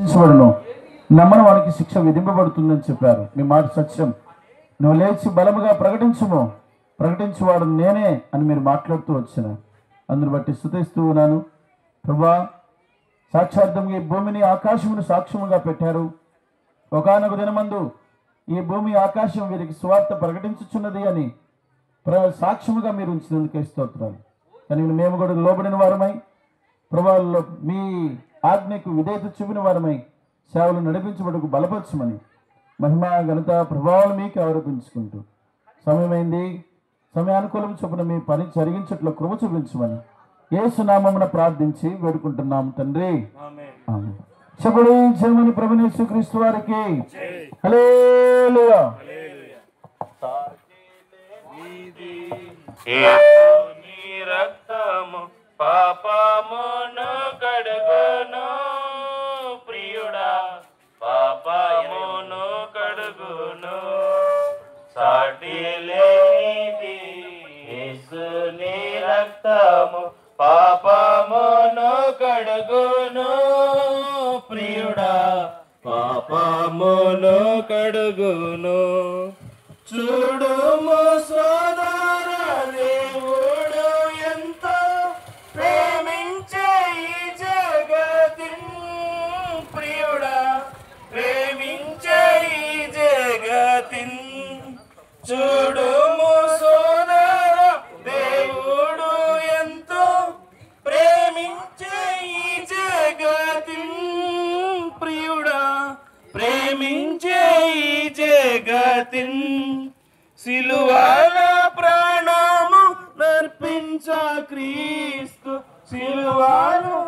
నమ్మని వానికి శిక్ష విధింపబడుతుందని చెప్పారు. మీ మాట సత్యం. నువ్వు లేచి బలముగా ప్రకటించువాడు నేనే అని మీరు మాట్లాడుతూ వచ్చిన అందుని బట్టి స్తుతిస్తూ ఉన్నాను. ప్రభువా, సాక్షార్థంగా ఈ భూమిని ఆకాశమును సాక్ష్యముగా పెట్టారు. ఒకానొక దినమందు ఈ భూమి ఆకాశం వీరికి స్వార్థ ప్రకటించుచున్నది అని సాక్ష్యముగా మీరు ఉంచినందుకే స్తోత్రాలు. కానీ మేము కూడా లోబడిన వారమై ప్రభావాల్లో మీ ఆజ్ఞకు విధేయత చూపిన వారమై సేవలు నడిపించబడుకు బలపరచమని మహిమ ఘనత ప్రభావాలు మీకు ఆరోపించుకుంటూ సమయమైంది, సమయానుకూలం చొప్పున మీ పని జరిగించట్లో కృప చూపించమని యేసు నామమున ప్రార్థించి వేడుకుంటున్నాం తండ్రి. ఆమేన్. చెబుడు జయమని ప్రభుని యేసుక్రీస్తు వారికి హల్లెలూయా. రక్తము పాపమును కడుగును ప్రియుడా, పాపమును కడుగును. సాటి లేనిది యేసుని రక్తము పాపమును కడుగును ప్రియుడా, పాపమును కడుగును. చూడుము సోదర, దేవుడు ఎంతో ప్రేమించే ఈ జగతిన్ ప్రియుడా, ప్రేమించే ఈ జగతిన్. చూడుము సోదర, దేవుడు ఎంతో ప్రేమించే ఈ జగతిన్ ప్రియుడా, ప్రేమించే ఈ జగతిన్. సిలువల ప్రాణము నర్పించ క్రీస్తు, సిలువను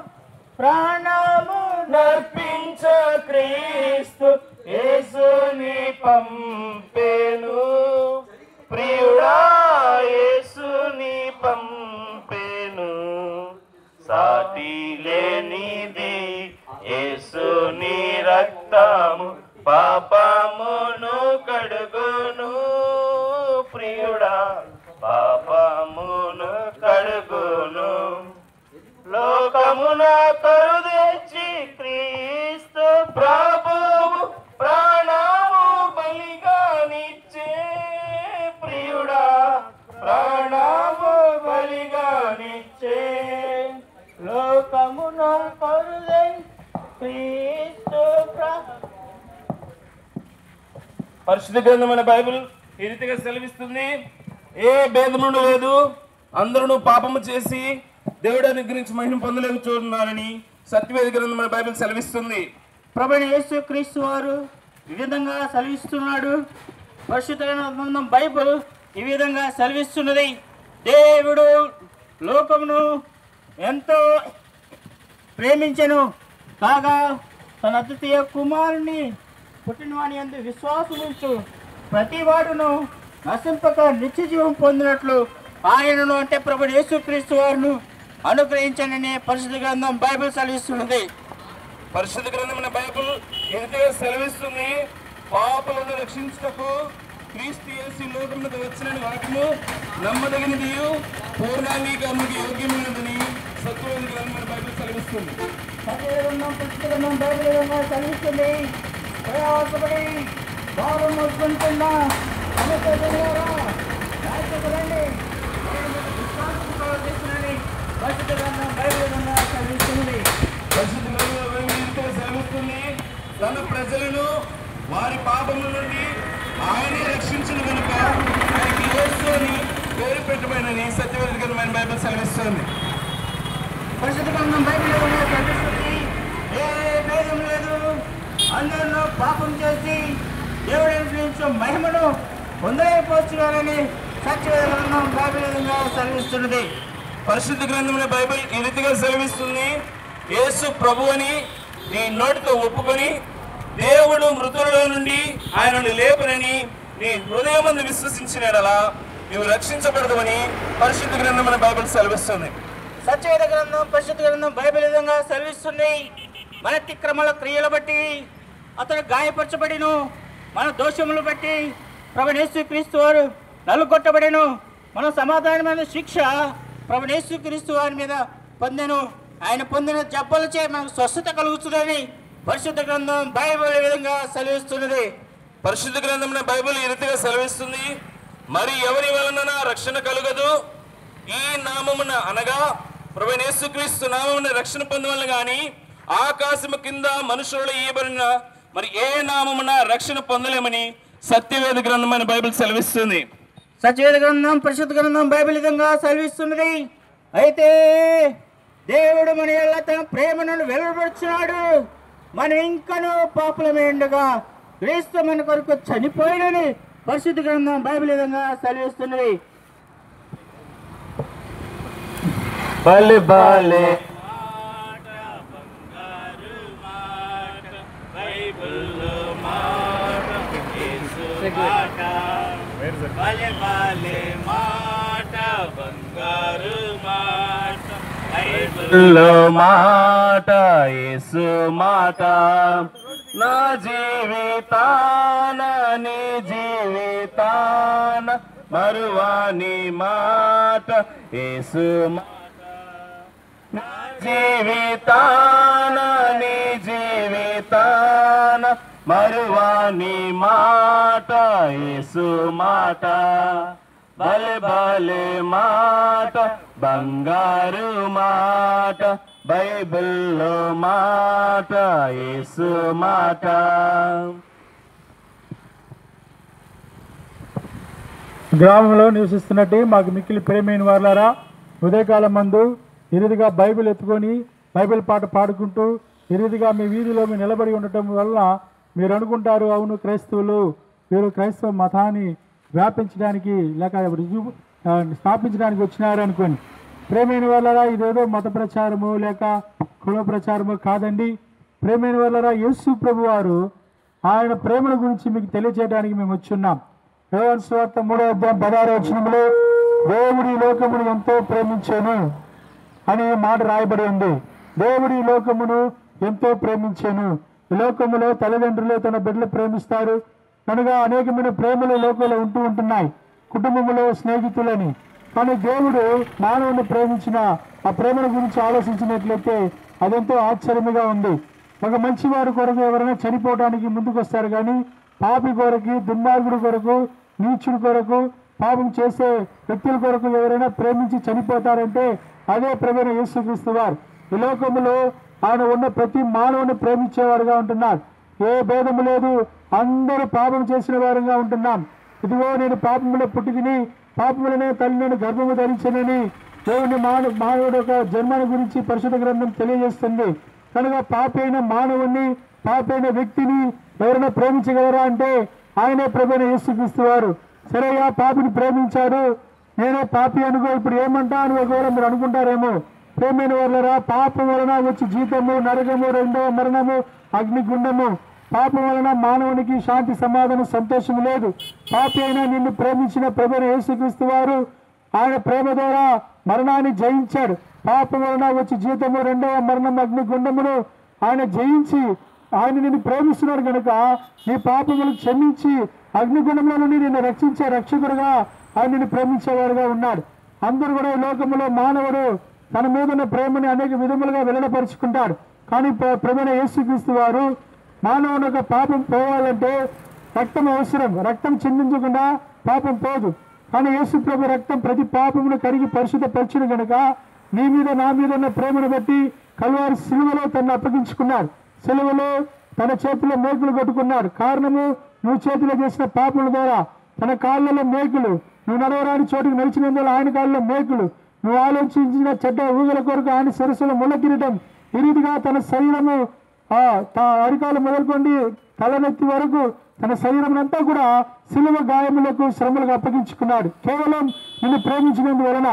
ప్రాణము నర్పించ క్రీస్తు యేసుని పంపెను ప్రియుడా, యేసుని పంపెను. సాటి లేనిది యేసుని రక్తము పాపమును కడుగును ప్రియుడా, పాపమును కడుగును. లోకమున కరుదెచ్చి క్రీస్తు ప్రభువు ప్రాణము బలిగానిచ్చే ప్రియుడా, ప్రాణము బలిగానిచ్చే. లోకమున కరుదెచ్చి క్రీస్తు పరిశుద్ధ గ్రంథమైన బైబిల్ ఈ రీతిగా సెలవిస్తుంది. ఏ భేదము లేదు, అందరూ పాపము చేసి దేవుడు అనుగ్రహించి మహిమ పొందలేక చూస్తున్నారని సత్యవేద గ్రంథమైన బైబిల్ సెలవిస్తుంది. ప్రభువైన యేసుక్రీస్తు వారు ఈ విధంగా సెలవిస్తున్నాడు. పరిశుద్ధ గ్రంథం బైబిల్ ఈ విధంగా సెలవిస్తున్నది. దేవుడు లోకమును ఎంతో ప్రేమించెను కాగా తన అద్వితీయ కుమారుని పుట్టినవాని యందు విశ్వాసముంచు ప్రతి వాడును నశింపక నిత్య జీవం పొందినట్లు ఆయనను అంటే ప్రభువైన యేసుక్రీస్తు వారును అనుగ్రహించనని పరిశుద్ధ గ్రంథం బైబిల్ సెలవిస్తున్నది. పరిశుద్ధ గ్రంథమైన బైబిల్ ఈ రీతిగా సెలవిస్తుంది. పాపులను రక్షించుటకు క్రీస్తు యేసు లోకమునకు వచ్చిన వాక్యము నమ్మదగినది, పూర్ణాంగీకరణకు యోగ్యమైనదని సత్యవేద గ్రంథమైన బైబిల్ సెలవిస్తుంది. పుస్తకం బైబిల్ సెలవిస్తుంది. ప్రయాసపడి భారం మోసుకుంటున్న తన ప్రజలను వారి పాపముల నుండి ఆయనే రక్షించిన కనుక ఆయనకి యేసు అని పేరు పెట్టబడినని సత్యవేద గ్రంథమైన బైబిల్ సెలవిస్తుంది. పరిశుద్ధ గ్రంథం బైబిల్ సెలవిస్తుంది. ఏ భేదం లేదు, అందరిలో పాపం చేసి దేవుడు అనుగ్రహించిన మహిమను పొందలేకపోతున్నారని సత్యవేద గ్రంథం బైబిల్ సెలవిస్తున్నది. పరిశుద్ధ గ్రంథమైన బైబిల్ ఈ రీతిగా సెలవిస్తుంది. యేసు ప్రభు అని నీ నోటితో ఒప్పుకొని దేవుడు మృతులలో నుండి ఆయనను లేపనని నీ హృదయమందు విశ్వసించినలా నీవు రక్షించబడదమని పరిశుద్ధ గ్రంథమైన బైబిల్ సెలవిస్తుంది. సత్యవేద గ్రంథం పరిశుద్ధ గ్రంథం బైబిల్ విధంగా సెలవిస్తుంది. మన అతిక్రమల క్రియలు బట్టి అతడు గాయపరచబడిను, మన దోషములు బట్టి ప్రభువైన యేసుక్రీస్తు వారు నలుగొట్టబడెను. మన సమాధానమైన శిక్ష ప్రభువైన యేసుక్రీస్తు వారి మీద పొందెను. ఆయన పొందిన జబ్బలచే మనకు స్వస్థత కలుగుతుందని పరిశుద్ధ గ్రంథం బైబిల్ ఈ విధంగా సెలవిస్తున్నది. పరిశుద్ధ గ్రంథం బైబిల్ ఈ రీతిగా సెలవిస్తుంది. మరి ఎవరి వలన రక్షణ కలుగదు? ఈ నామమున అనగా ప్రభువైన యేసుక్రీస్తు నామమున రక్షణ పొందవలన గాని ఆకాశము కింద మనుషులలో ఇయ్యబడిన మరి ఏ నామమున రక్షణ పొందలేమని సత్యవేద గ్రంథం అని బైబిల్ సెలవిస్తుంది. సత్యవేద గ్రంథం పరిశుద్ధ గ్రంథం బైబిల్ ఈ విధంగా సెలవిస్తున్నది. అయితే దేవుడు మన ఎల్ల తన ప్రేమను వెలువడుచున్నాడు. మనం ఇంకనూ పాపులమే ఉండగా క్రీస్తు మన కొరకు చనిపోయినని పరిశుద్ధ గ్రంథం బైబిల్ ఈ విధంగా సెలవిస్తున్నది. బలే బలే మాట యేసు మాట నా జీవితాన నీ జీవితాన మరువాని మాట యేసు జీవితాన నీ జీవితాన మరువాని మాట యేసు మాట బలే బలే మాట బంగారు మాట బైబిల్లో మాట యేసు మాట. గ్రామంలో నివసిస్తున్నట్టు మాకు మిక్కిలి ప్రేమైన వారులారా, ఉదయకాలం మందు ఈ రీతిగా బైబిల్ ఎత్తుకొని బైబిల్ పాట పాడుకుంటూ ఈ రీతిగా మీ వీధిలో మీరు నిలబడి ఉండటం వల్ల మీరు అనుకుంటారు, అవును క్రైస్తవులు వీరు క్రైస్తవ మతాన్ని వ్యాపించడానికి లేక స్థాపించడానికి వచ్చినారు అనుకోని. ప్రేమైన వాళ్ళరా, ఇదేదో మత ప్రచారము లేక కుల ప్రచారము కాదండి. ప్రేమైన వాళ్ళరా, యేసు ప్రభు వారు ఆయన ప్రేమల గురించి మీకు తెలియజేయడానికి మేము వచ్చున్నాం. యోహాను సువార్త 3:16 దేవుడి లోకమును ఎంతో ప్రేమించాను అనే మాట రాయబడి ఉంది. దేవుడి లోకమును ఎంతో ప్రేమించాను. ఈ లోకములో తల్లిదండ్రులు తన బిడ్డలు ప్రేమిస్తారు కనుక అనేకమైన ప్రేమలు లోకంలో ఉంటున్నాయి, కుటుంబంలో స్నేహితులని. కానీ దేవుడు మానవుని ప్రేమించిన ఆ ప్రేమల గురించి ఆలోచించినట్లయితే అదెంతో ఆశ్చర్యముగా ఉంది. ఒక మంచివారి కొరకు ఎవరైనా చనిపోవడానికి ముందుకు వస్తారు, కానీ పాపి కొరకు, దుర్మార్గుడి కొరకు, నీచుడి కొరకు, పాపం చేసే వ్యక్తుల కొరకు ఎవరైనా ప్రేమించి చనిపోతారంటే అదే ప్రభువైన యేసుక్రీస్తు వారు. ఈ లోకములో ఆయన ఉన్న ప్రతి మానవుని ప్రేమించేవారుగా ఉంటున్నారు. ఏ భేదము లేదు, అందరూ పాపం చేసిన వారుగా ఉంటున్నాం. ఇదిగో నేను పాపములో పుట్టుకుని పాపములనే తల్లిని గర్భము ధరించనని దేవుని మానవుడు యొక్క జన్మను గురించి పరిశుద్ధ గ్రంథం తెలియజేస్తుంది. కనుక పాపైన మానవుణ్ణి, పాపైన వ్యక్తిని ఎవరైనా ప్రేమించగలరా అంటే ఆయనే ప్రభువైన యేసుక్రీస్తు వారు. సరేగా పాపిని ప్రేమించాడు, నేనే పాపి అనుకో, ఇప్పుడు ఏమంటా అని ఒకవేళ మీరు అనుకుంటారేమో. ప్రేమైన వాళ్ళరా, పాపం వలన వచ్చి జీతము, నరకము, రెండవ మరణము, అగ్నిగుండము. పాపం వలన మానవునికి శాంతి, సమాధానం, సంతోషం లేదు. పాపి అయినా నిన్ను ప్రేమించిన ప్రభువైన యేసుక్రీస్తు వారు ఆయన ప్రేమ ద్వారా మరణాన్ని జయించాడు. పాపం వలన వచ్చి జీతము, రెండవ మరణం, అగ్నిగుండమును ఆయన జయించి ఆయన నిన్ను ప్రేమిస్తున్నాడు కనుక నీ పాపములు క్షమించి అగ్నిగుండంలో నుండి నిన్ను రక్షించే రక్షకుడుగా ఆయన నిన్ను ప్రేమించేవాడుగా ఉన్నాడు. అందరూ కూడా ఈ లోకంలో మానవుడు తన మీద ఉన్న ప్రేమని అనేక విధములుగా వెల్లడపరుచుకుంటాడు. కానీ ప్రభువైన యేసుక్రీస్తు వారు మానవుని యొక్క పాపం పోవాలంటే రక్తం అవసరం. రక్తం చిందించకుండా పాపం పోదు. కానీ యేసు ప్రభు రక్తం ప్రతి పాపమును కడిగి పరిశుద్ధపరచును కనుక నీ మీద నా మీద ఉన్న ప్రేమను బట్టి కల్వారి సిలువలో తనను అప్పగించుకున్నాడు. సిలువలో తన చేతిలో మేకులు కొట్టుకున్నాడు. కారణము నువ్వు చేతిలో చేసిన పాపముల ద్వారా. తన కాళ్ళలో మేకులు, నువ్వు నడవరాని చోటుకు నడిచినందువల్ల ఆయన కాళ్ళలో మేకులు, నువ్వు ఆలోచించిన చెడ్డ ఊగల కొరకు ఆయన శిరస్సులో ముళ్ళ కిరీటం. ఈ రీతిగా తన శరీరము అరికాలు మొదలుకొని తలనెత్తి వరకు తన శరీరం అంతా కూడా సిలువ గాయములకు, శ్రమలకు అప్పగించుకున్నాడు. కేవలం నిన్ను ప్రేమించినందువలన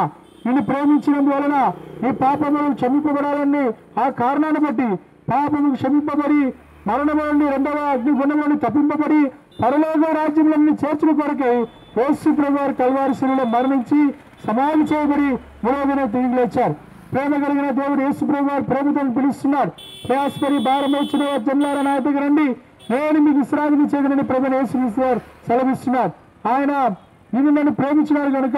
నీ పాపములు క్షమింపబడాలని ఆ కారణాన్ని బట్టి పాపములు క్షమింపబడి మరణము నుండి రెండవ అగ్నిగుండము నుండి తప్పింపబడి పరలోక రాజ్యంలో చేర్చిన కొరకే యేసు ప్రభు వారు కల్వారి శిలువలో మరణించి సమాధి చేయబడి మూడవ దినం తిరిగి లేచారు. ప్రేమ కలిగిన దేవుడు యేసు ప్రభు వారు ప్రేమతో పిలుస్తున్నాడు. ప్రయాసపడి భారం వచ్చిన జన్లారా నా దగ్గర రండి, నేను మీకు విశ్రాంతి చేయగలని ప్రభువైన యేసుక్రీస్తు వారు సెలవిస్తున్నారు. ఆయన నన్ను ప్రేమించినాడు కనుక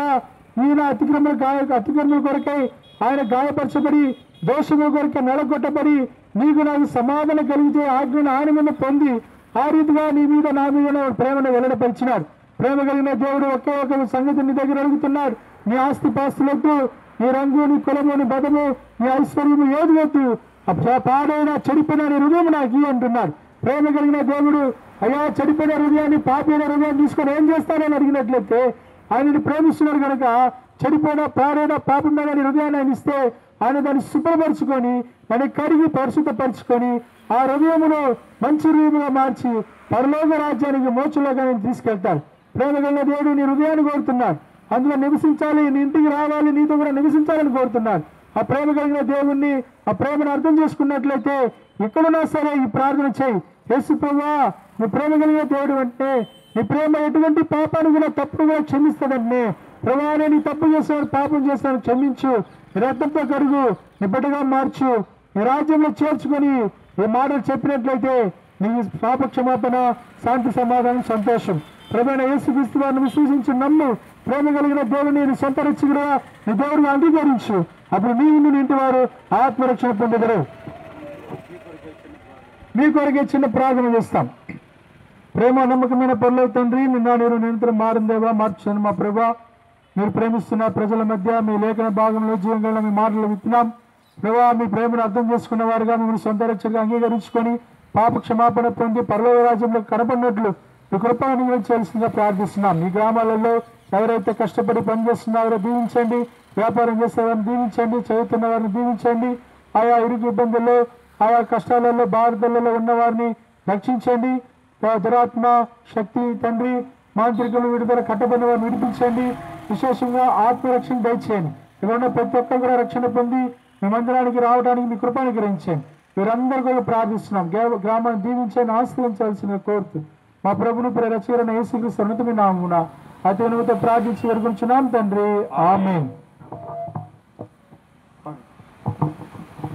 ఈయన అతిక్రమల కొరకై ఆయన గాయపరచబడి, దోషముల కొరకై నలగొట్టబడి నీకు నాకు సమాధానం కలిగితే ఆజ్ఞను ఆయన మీద పొంది ఆ రీతిగా నీ మీద నా మీద ప్రేమను వెల్లడపరిచినాడు. ప్రేమ కలిగిన దేవుడు ఒకే ఒక సంగతి నీ దగ్గర అడుగుతున్నాడు. నీ ఆస్తి పాస్తులొద్దు, నీ రంగు, నీ కులము, నీ బదము, నీ ఐశ్వర్యము ఏది వద్దు, పాడైనా చెడిపోయిన నీ హృదయం నాకు అంటున్నాడు. ప్రేమ కలిగిన దేవుడు అయ్యా చెడిపోయిన హృదయాన్ని, పాపైన హృదయాన్ని తీసుకొని ఏం చేస్తానని అడిగినట్లయితే ఆయనని ప్రేమిస్తున్నాడు కనుక చెడిపోయిన పాడైన పాపమైన నీ హృదయాన్ని ఆయన ఇస్తే ఆయన దాన్ని శుభ్రపరుచుకొని దాన్ని కడిగి పరిశుద్ధపరుచుకొని ఆ హృదయమును మంచి హృదయముగా మార్చి పరలోక రాజ్యానికి మోక్షలోకాన్ని తీసుకెళ్తాడు. ప్రేమ కలిగిన దేవుడు నీ హృదయాన్ని కోరుతున్నాడు. అందులో నివసించాలి, నీ ఇంటికి రావాలి, నీతో కూడా నివసించాలని కోరుతున్నాడు. ఆ ప్రేమ కలిగిన దేవుణ్ణి, ఆ ప్రేమను అర్థం చేసుకున్నట్లయితే ఎక్కడున్నా సరే ఈ ప్రార్థన చేయి. యేసు ప్రభువా, నీ ప్రేమ కలిగిన దేవుడు అంటే నీ ప్రేమ ఎటువంటి పాపాన్ని కూడా తప్పును కూడా క్షమిస్తాడంటే ప్రభువా, నీ తప్పు చేస్తాను, పాపం చేస్తాను, క్షమించు, నీ రక్తంతో కడుగు, నీ బిడ్డగా మార్చు, నీ రాజ్యంలో చేర్చుకొని ఈ మాటలు చెప్పినట్లయితే నీ పాప క్షమాపణ, శాంతి, సమాధానం, సంతోషం. ప్రభువైన యేసుక్రీస్తు వారిని విశ్వసించి నమ్ము. ప్రేమ కలిగిన దేవుని నీ సొంత రక్షకుడుగా నీ దేవుడిని అంగీకరించు. అప్పుడు నీ ఇంటి వారు ఆత్మరక్షణ పొందెదరు. మీ కొరకే చిన్న ప్రార్థన చేస్తాం. ప్రేమ నమ్మకమైన పనులు తండ్రి, నిన్న నేను నిరంతరం మారిందేవా, మార్చాను మా ప్రభా. మీరు ప్రేమిస్తున్న ప్రజల మధ్య మీ లేఖన భాగంలో జీవంగా మీ మాటలు విత్తున్నాం ప్రభా. మీ ప్రేమను అర్థం చేసుకున్న వారుగా మిమ్మల్ని సొంత రక్షగా అంగీకరించుకొని పాప క్షమాపణ పొంది పరలోక రాజ్యంలో కనపడినట్లు మీ కృప అనుగ్రహించాల్సిందిగా ప్రార్థిస్తున్నాం. మీ గ్రామాలలో ఎవరైతే కష్టపడి పనిచేస్తున్నారో దీవించండి, వ్యాపారం చేసేవారిని దీవించండి, చదువుతున్న వారిని దీవించండి, ఆయా ఇరుకు ఇబ్బందుల్లో, ఆయా కష్టాలలో, బాధలలో ఉన్న వారిని రక్షించండి. దురాత్మ శక్తి తండ్రి, మాంత్రికులు విడుదల కట్టబడిన వారిని విడిపించండి. విశేషంగా ఆత్మరక్షణ దయచేయండి. ఇక్కడ ఉన్న ప్రతి ఒక్కరు కూడా రక్షణ పొంది మీ మందిరానికి రావడానికి మీ కృప అనుగ్రహించండి. వీరందరూ కూడా ప్రార్థిస్తున్నాం. గ్రామాన్ని దీవించండి, ఆశ్రయించాల్సిన కోరుతూ మా ప్రభుని రక్షకుడైన యేసుక్రీస్తు ఉన్నతమైన నామమున అతి వినయంతో ప్రార్థించి వేడుకొంచున్నాం తండ్రి, ఆమేన్.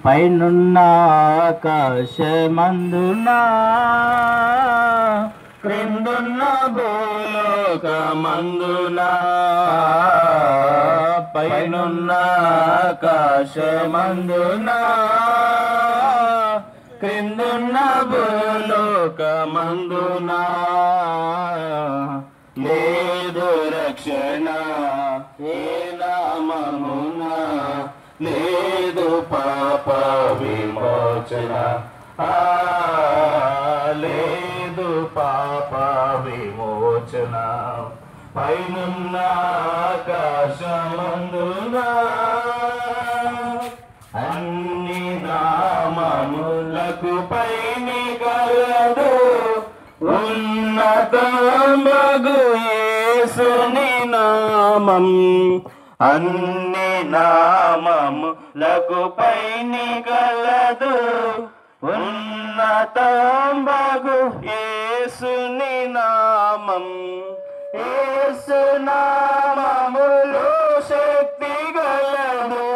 పైనున్న ఆకాశమందున క్రిందున్న భూలోకమందున, పైనున్న ఆకాశమందున క్రిందున్న భూలోకమందున లేదు రక్షణ ఏ నామమున, లేదు పాప విమోచన, లేదు పాప విమోచన. పైనున్న ఆకాశమందున అన్ని నామములకు పైని కలదు ఉన్నతమగు యేసుని నామం. అన్ని నామములకు పైని కలదు ఉన్నతమగు యేసుని నామం. యేసు నామములో శక్తి గలదు,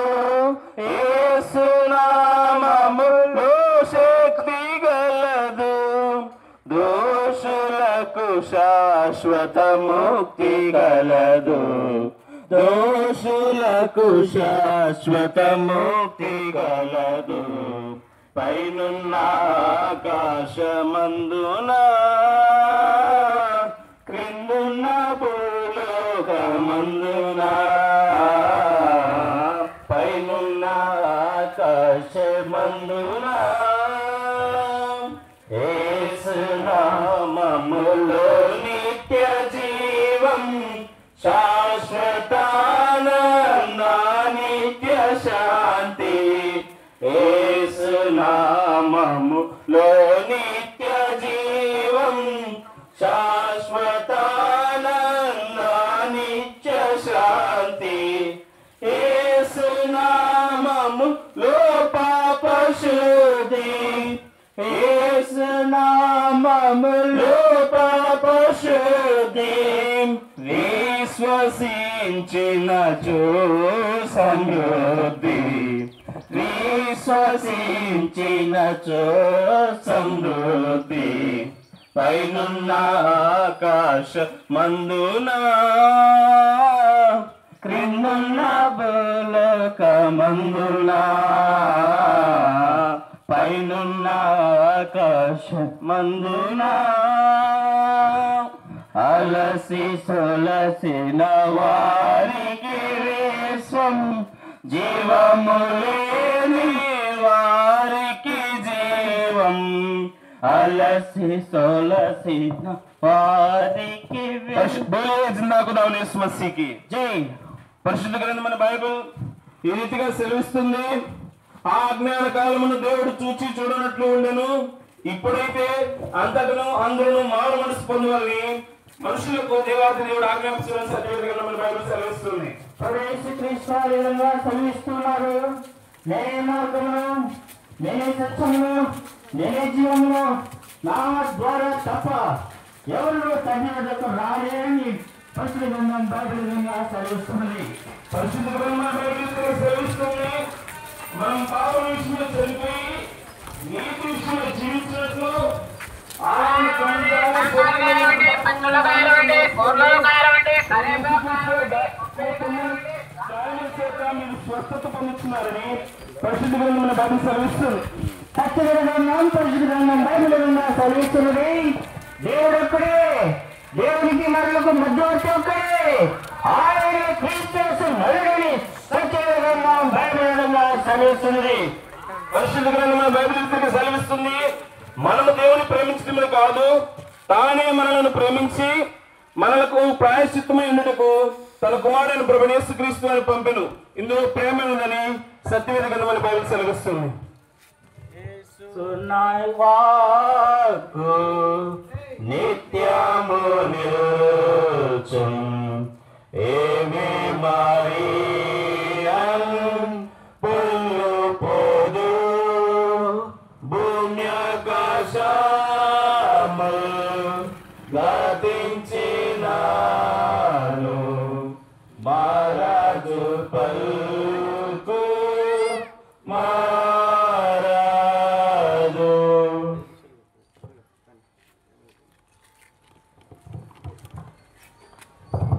యేసు నామములో శక్తి గలదు. దోషులకు శాశ్వత ముక్తి గలదు, దోషులకు శాశ్వత ముక్తి గలదు. పైనున్న ఆకాశమందున క్రిందున్న భూలోకమందున, పైనున్న ఆకాశమందున యేసు నామములో నిత్య జీవం, శాశ్వతానంద నిత్య శాంతి. యేసు నామములో నిత్య జీవం, శాశ్వతానంద నిత్య శాంతి. యేసు నామములో పాప శుద్ధి, యేసు నామములో పాప శుద్ధి. విశ్వసించినచో సమృద్ధి, విశ్వసించినచో సమృద్ధి. పైనున్న ఆకాశమందున క్రిందున్న భూలోకమందున, పైనున్న ఆకాశమందున అలసి సొలసిన వారికి విశ్వం, జీవము లేని వారికి జీవం, అలసి సొలసిన వారికి మసీకి జై. పరిశుద్ధ గ్రంథమైన బైబిల్ ఈ రీతిగా సెలవిస్తుంది, ఆ అజ్ఞాన కాలమును దేవుడు చూచి చూడనట్లు ఉండెను, ఇప్పుడైతే అంతటను అందరూ మారు మనసు పొందాలని మనుషులకు దేవాది దేవుడు ఆజ్ఞాపిస్తున్న సత్యవేద బైబిల్ సెలవిస్తుంది. సెలవిస్తున్నారు, నేనే మార్గమును, నేనే సత్యమును, నేనే జీవమును, నా ద్వారా తప్ప ఎవరు తండ్రి వద్దకు రాలేని పరిశుద్ధ గ్రంథం బైబిల్ సెలవిస్తున్నది. పరిశుద్ధ గ్రంథమైన బైబిల్ సెలవిస్తుంది, మనం పాపం విషయంలో చనిపోయి నీతి విషయంలో జీవించినట్లు ఆయన స్వస్థత పొందుతున్నారని పరిశుద్ధ గ్రంథమైన బైబిల్ సెలవిస్తుంది. సత్యవేద గ్రంథం పరిశుద్ధ గ్రంథం బైబిల్ సెలవిస్తున్నది, దేవుడు ఒక్కడే, దేవునికి మరలకు మధ్యవర్తి ఒక్కడే, ఆయన క్రీస్తు నరుడని సత్యవేద గ్రంథం బైబిల్ సెలవిస్తున్నది. పరిశుద్ధ గ్రంథమైన బైబిల్ సెలవిస్తుంది, మనము దేవుని ప్రేమించడమే కాదు, తానే మనలను ప్రేమించి మనలకు ప్రాయశ్చిత్తమైనకు తన కుమారుడైన ప్రభువైన యేసుక్రీస్తు అని పంపెను. ఇందులో ప్రేమ ఉందని సత్యవేద గ్రంథమైన బైబిల్ సెలవిస్తుంది. నిత్యము నిలుచుం ఏమి మరియన్ పుల్లు పోదు భూమ్యాకాశము గతించినాను మారాజు పల్కు మారాజు.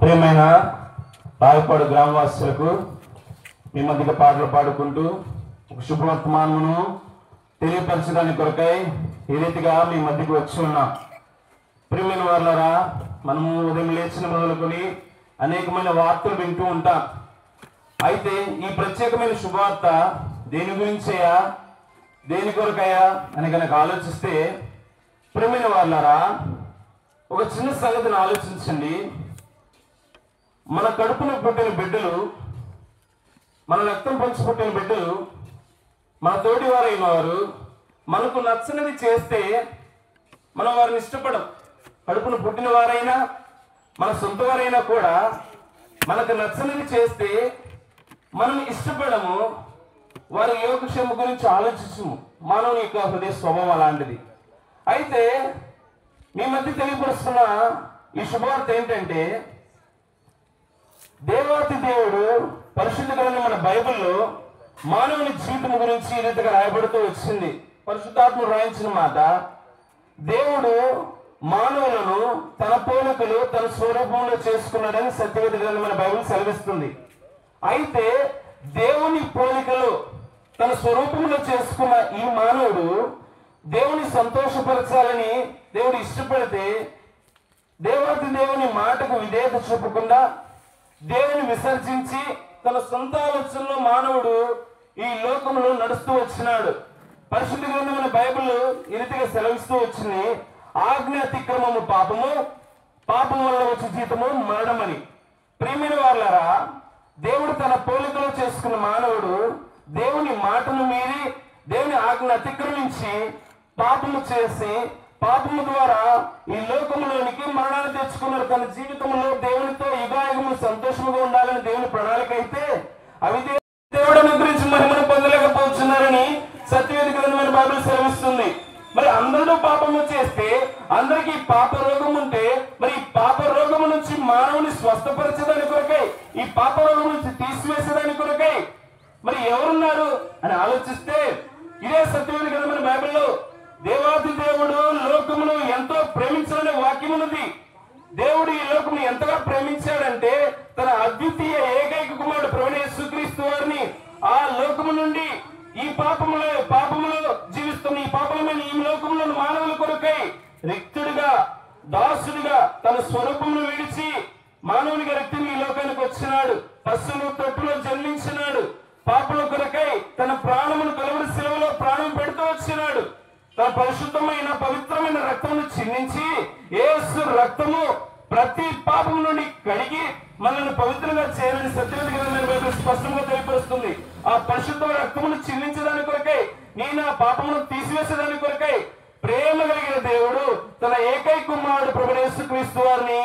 ప్రియమైన రాయపాడు గ్రామవాసులకు మీ మధ్యగా పాటలు పాడుకుంటూ ఒక శుభవర్తమానమును తెలియపరచడానికి కొరకై ఈ రీతిగా మీ మధ్యకు వచ్చి ఉన్నాం. ప్రియమైన వాళ్ళరా, మనము ఉదయం లేచిన మొదలుకొని అనేకమైన వార్తలు వింటూ ఉంటాం. అయితే ఈ ప్రత్యేకమైన శుభవార్త దేని గురించయ్యా, దేని కొరకయ్యా అని కనుక ఆలోచిస్తే, ప్రియమైన వాళ్ళరా, ఒక చిన్న సంగతిని ఆలోచించండి. మన కడుపున పుట్టిన బిడ్డలు, మన రక్తం పంచి పుట్టిన బిడ్డలు, మన తోటి వారైన వారు మనకు నచ్చనిది చేస్తే మనం వారిని ఇష్టపడం. కడుపున పుట్టిన వారైనా మన సొంత వారైనా కూడా మనకు నచ్చనిది చేస్తే మనం ఇష్టపడము, వారి యోగక్షేమ గురించి ఆలోచించము. మానవుని యొక్క హృదయ స్వభావం అలాంటిది. అయితే మీ మధ్య తెలియపరుస్తున్న ఈ శుభవార్త ఏంటంటే, దేవాతి దేవుడు పరిశుద్ధ గ్రంథం మన బైబిల్లో మానవుని జీవితం గురించి ఈ రీతిగా రాయబడుతూ వచ్చింది. పరిశుద్ధాత్ముడు రాయించిన మాట, దేవుడు మానవులను తన పోలికలు తన స్వరూపంలో చేసుకున్నాడని సత్యవేద గ్రంథం మన బైబిల్ సెలవిస్తుంది. అయితే దేవుని పోలికలు తన స్వరూపంలో చేసుకున్న ఈ మానవుడు దేవుని సంతోషపరచాలని దేవుడు ఇష్టపడితే, దేవాతి దేవుని మాటకు విధేయత చూపకుండా దేవుని విసర్జించి తన సొంత ఆలోచనలో మానవుడు ఈ లోకంలో నడుస్తూ వచ్చినాడు. పరిశుద్ధ గ్రంథమైన బైబిల్ ఈ రీతిగా సెలవిస్తూ వచ్చింది, ఆజ్ఞ అతిక్రమము పాపము, పాపం వల్ల వచ్చే జీతము మరణమని. ప్రియమైన వాళ్ళారా, దేవుడు తన పోలికలో చేసుకున్న మానవుడు దేవుని మాటను మీరి దేవుని ఆజ్ఞ అతిక్రమించి పాపము చేసి పాపము ద్వారా ఈ లోకంలోనికి మరణాన్ని తెచ్చుకున్నారు. తన జీవితంలో దేవునితో యుగాయుగము సంతోషముగా ఉండాలని దేవుని ప్రణాళిక అయితే, అవి దేవుడు అనుగ్రహించి మహిమను పొందలేకపోతున్నారని సత్యవేద గ్రంథమైన బైబిల్ సెలవిస్తుంది. మరి అందరూ పాపము చేస్తే, అందరికీ పాప రోగం ఉంటే, మరి ఈ పాప రోగము నుంచి మానవుని స్వస్థపరిచేదాని కొరకై, ఈ పాప రోగం నుంచి తీసివేసేదాని కొరకై మరి ఎవరున్నారు అని ఆలోచిస్తే, ఇదే సత్యవేద గ్రంథమైన బైబిల్లో దేవాది దేవుడు లోకమును ఎంతో ప్రేమించాలనే వాక్యం ఉన్నది. దేవుడు ఈ లోకమును ఎంతగా ప్రేమించాడంటే, తన అద్వితీయ ఏకైక కుమారుడు ప్రభువైన యేసుక్రీస్తు వారిని ఆ లోకము నుండి ఈ పాపములో రిక్తుడిగా, దాసుడిగా తన స్వరూపమును విడిచి మానవునిగా రిక్తుని ఈ లోకానికి వచ్చినాడు. పశువుల తొట్టులో జన్మించినాడు. పాపుల కొరకై తన ప్రాణమును కలువరి శిలువలో ప్రాణం పెడుతూ వచ్చినాడు. తన పరిశుద్ధమైన పవిత్రమైన రక్తమును చిందించి, యేసు రక్తము ప్రతి పాపం నుండి కడిగి మనల్ని పవిత్రంగా చేయాలని సత్యవేద గ్రంథం బైబిల్ స్పష్టంగా తెలియపరుస్తుంది. ఆ పరిశుద్ధ రక్తమును చిందించడానికి కొరకై, నేను ఆ పాపమును తీసివేసేదాని కొరకై ప్రేమ కలిగిన దేవుడు తన ఏకైక కుమారుడు ప్రభువైన యేసుక్రీస్తు వారిని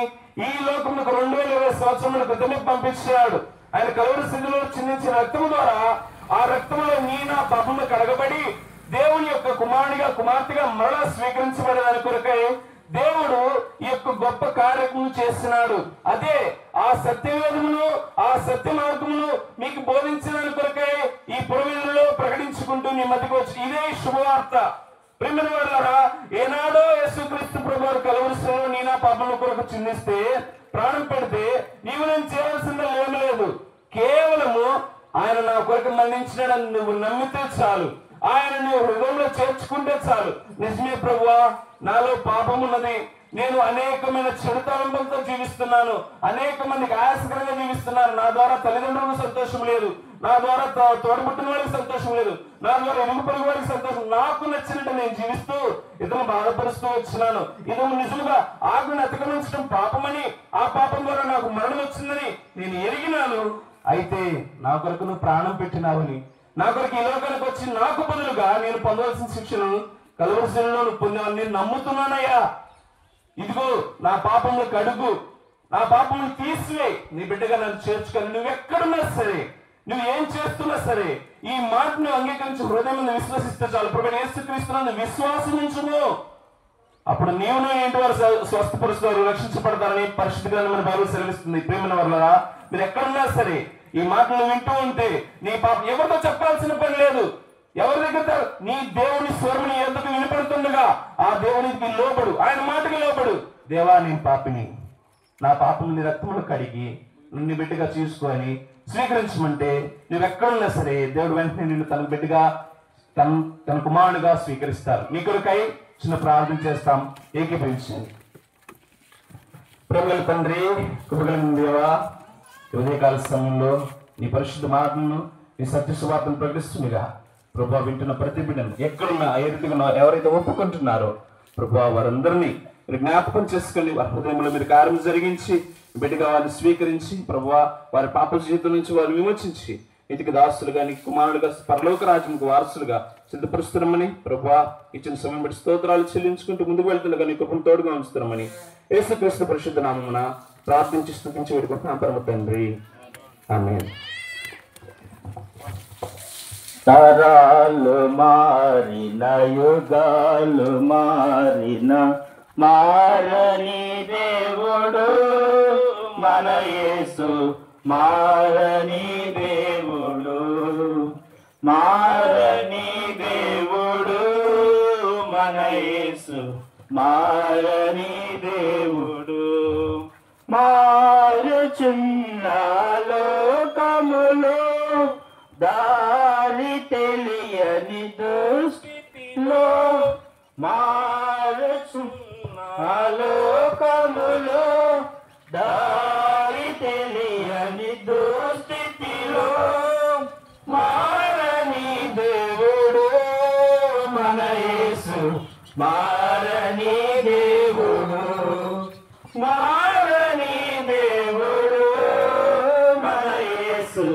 ఈ లోకమునకు 2020 సంవత్సరముల క్రితమే పంపించాడు. ఆయన కలువరి శిలువలో చిందించిన రక్తము ద్వారా, ఆ రక్తములో నీ నా పాపములు కడగబడి దేవుని యొక్క కుమారునిగా, కుమార్తెగా మరలా స్వీకరించబడేదాని కొరకై దేవుడు ఈ యొక్క గొప్ప కార్యక్రమం చేస్తున్నాడు. అదే ఆ సత్యవేదమును, ఆ సత్య మార్గమును మీకు బోధించడానికి కొరకై ఈ పురవీధులలో ప్రకటించుకుంటూ మీ మధ్యకు వచ్చి ఇదే శుభవార్త. ప్రియమైన వారలారా, ఏనాడో యేసుక్రీస్తు ప్రభువు కలువరి శిలువలో నీ నా పాపముల కొరకు చిందిస్తే, ప్రాణం పెడితే నీవు నేను చేయాల్సిందే ఏమీ లేదు. కేవలము ఆయన నా కొరకు మరణించినాడని నువ్వు నమ్మితే చాలు, ఆయన నువ్వు హృదయంలో చేర్చుకుంటే చాలు. నిజమే ప్రభువా, నాలో పాపం ఉన్నది, నేను అనేకమైన చెడు తలంపులతో జీవిస్తున్నాను, అనేక మందికి ఆయాసకరంగా జీవిస్తున్నాను, నా ద్వారా తల్లిదండ్రులకు సంతోషం లేదు, నా ద్వారా తోడబుట్టిన వారికి సంతోషం లేదు, నా ద్వారా ఎరుగు పొరుగు వారికి సంతోషం, నాకు నచ్చినట్టు నేను జీవిస్తూ ఇతను బాధపరుస్తూ వచ్చినాను. ఇది నిజంగా ఆజ్ఞను అతిక్రమించడం పాపమని, ఆ పాపం ద్వారా నాకు మరణం వచ్చిందని నేను ఎరిగినాను. అయితే నా కొరకు నువ్వు ప్రాణం పెట్టినావని, నా కొరకు ఈ లోకానికి వచ్చి నాకు బదులుగా నేను పొందవలసిన శిక్షను కలువరి శిలువలో నువ్వు పొందావని నేను నమ్ముతున్నానయ్యా. ఇదిగో నా పాపములు కడుగు, నా పాపములు తీసివే, నీ బిడ్డగా నన్ను చేర్చుకొని నువ్వు ఎక్కడున్నా సరే, నువ్వు ఏం చేస్తున్నా సరే, ఈ మాటను అంగీకరించి హృదయం విశ్వసిస్తే చాలు. ప్రభువైన యేసుక్రీస్తును విశ్వాసం ఉంచుము, అప్పుడు నీవును ఏంటి వారు స్వస్థపరుస్తారు, రక్షించబడతారని పరిశుద్ధ గ్రంథం బైబిల్ సెలవిస్తుంది. ప్రియమైన వారలారా, మీరు ఎక్కడున్నా సరే ఈ మాటలు వింటూ ఉంటే నీ పాపం ఎవరితో చెప్పాల్సిన పని లేదు. ఎవరి దగ్గర నీ దేవుని స్వరముని ఎందుకు వినపడుతుండగా ఆ దేవునికి లోబడు, ఆయన మాటకి లోబడు. దేవా, నేను పాపిని, నా పాపం నీ రక్తములు కడిగి నిన్ను బిడ్డగా చూసుకొని స్వీకరించమంటే నువ్వెక్కడున్నా సరే దేవుడు వెంటనే నిన్ను తన బిడ్డగా, తన కుమారుడుగా స్వీకరిస్తారు. నీ కొరకై చిన్న ప్రార్థన చేస్తాం, ఏకీభవించండి. ప్రభువుల తండ్రి, కృపగలిగిన దేవా, ఉదయకాల సమయంలో నీ పరిశుద్ధ మాటలను, నీ సత్య సువార్తను ప్రకటిస్తుండగా ప్రభువా, వింటున్న ప్రతి బిడ్డను ఎక్కడున్నా, ఏ రీతిగా ఎవరైతే ఒప్పుకుంటున్నారో ప్రభువా, వారందరినీ మీరు జ్ఞాపకం చేసుకుని వారి హృదయంలో మీరు కార్యం జరిగించి బిడ్డగా వారిని స్వీకరించి ప్రభువా, వారి పాప జీవితం నుంచి వారిని విమోచించి నీతికి దాసులుగా, నీ కుమారుడుగా, పరలోక రాజ్యముకు వారసులుగా సిద్ధపరుస్తున్నామని ప్రభువా, ఇచ్చిన సమయం బట్టి స్తోత్రాలు చెల్లించుకుంటూ ముందుకు వెళ్తుండగా నీ కృపను తోడుగా ఉంచుతున్నామని యేసుక్రీస్తు పరిశుద్ధ నామమున ప్రార్థించి స్తుతించి వేడుకుంటున్నాం పరమ తండ్రి, ఆమేన్. తరాలు మారిన, యుగాలు మారిన, మారని దేవుడు మన యేసు, మారని దేవుడు, మారని దేవుడు మన యేసు, మారని దేవుడు. మారుచున్న లోకములో దారి తెలియని దుస్థితిలో, మారుచున్న లోకములో దారి తెలియని దుస్థితిలో, మారని దేవుడు మన యేసు, మారని దేవుడు, మారని దేవుడు మన యేసు,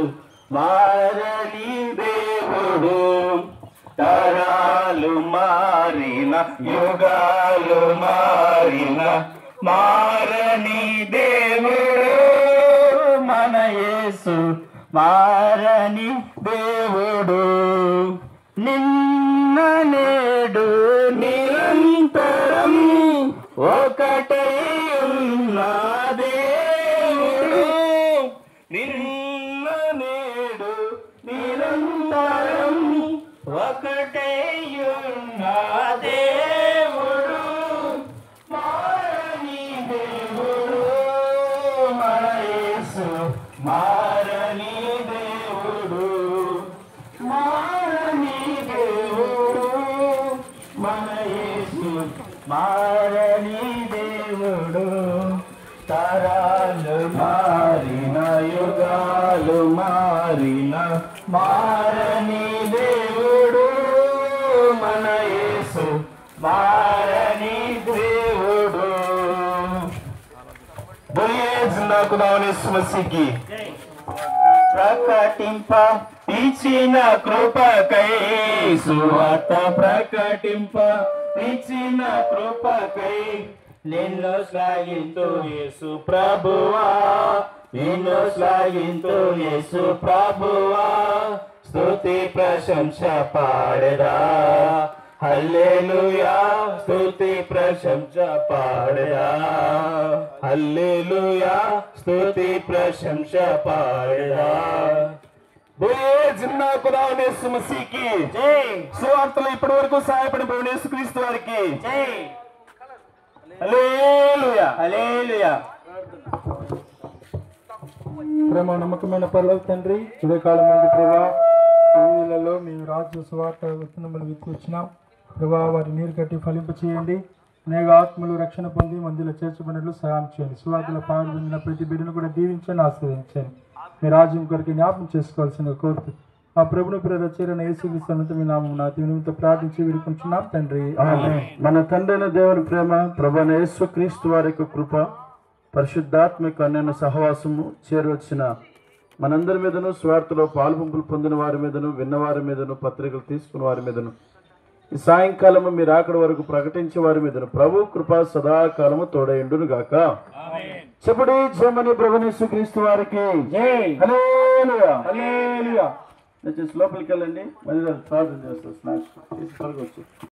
మారని దేవుడు. తరాలు మారిన, యుగాలు మారిన, మారని దేవుడు మన యేసు, మారని దేవుడు. నిన్న నేడు నిరంతరం ఒకటే ఉన్న దేవుడు, నిన్న నేడు నిరంతరం ఒకటే ఉన్న దేవుడు, మారని దేవుడు మన యేసు, మారని దేవుడు, మారని దేవుడు మన యేసు, మారని మారని దేవుడు తరాలు మారిన యుగాలు మారిన మారని దేవుడు మన యేసు మారని దేవుడు నాకు మసీకి ప్రకటింప ఇచ్చిన కృపకై సువార్త ప్రకటింప ఇచ్చిన కృపకై నిన్ను శ్లాఘింతు యేసు ప్రభువా నిన్ను శ్లాఘింతు యేసు ప్రభువా స్తుతి ప్రశంస పాడెదా హల్లెలూయా స్తుతి ప్రశంస పాడెదా హల్లెలూయా స్తుతి ప్రశంస పాడెదా జిన్నా ఖుదావనే సుమసీకి జై సువార్తలు ఇప్పటి వరకు సహాయపడిన ప్రభువైన యేసుక్రీస్తు వారికి జై హల్లెలూయా హల్లెలూయా. ప్రేమ నమ్మకమైన పరలోక తండ్రి ఉదయకాలం మంది ప్రభా వీళ్ళలో మేము రాజు సువార్త విత్తనములు విత్తుకొచ్చినాం ప్రభా వారి నీరు కట్టి ఫలింప చేయండి అనేక ఆత్మలు రక్షణ పొంది మందిలో చేర్చబడినట్లు సహాయం చేయండి సువార్తలో పాల్గొందిన ప్రతి బిడ్డను కూడా దీవించండి ఆశీర్వదించండి మీ రాజ్యం కొరకు జ్ఞాపకం చేసుకోవాల్సిన కోరుతూ ఆ ప్రభుని రచన యేసుక్రీస్తు మీ నామమున నా దీనితో ప్రార్థించి విడుకుంటున్నాం తండ్రి ఆమేన్. మన తండ్రైన దేవుని ప్రేమ ప్రభువైన యేసుక్రీస్తు వారి యొక్క కృప పరిశుద్ధాత్మిక అన్యోన్య సహవాసము చేరువచ్చిన మనందరి మీదను స్వార్థలో పాల్పంపులు పొందిన వారి మీదను విన్నవారి మీదను పత్రికలు తీసుకున్న వారి మీదను ఈ సాయంకాలము మీరు అక్కడి వరకు ప్రకటించే వారి మీదను ప్రభు కృప సదాకాలము తోడైండును గాక. చెప్పుడి జయమని ప్రభువైన యేసుక్రీస్తు వారికి జై హల్లెలూయా. హల్లెలూయా. దయచేసి లోపలికి వెళ్ళండి, మళ్ళీ ప్రార్థన చేస్తారు. స్నాక్స్ తీసి త్వరగా వచ్చి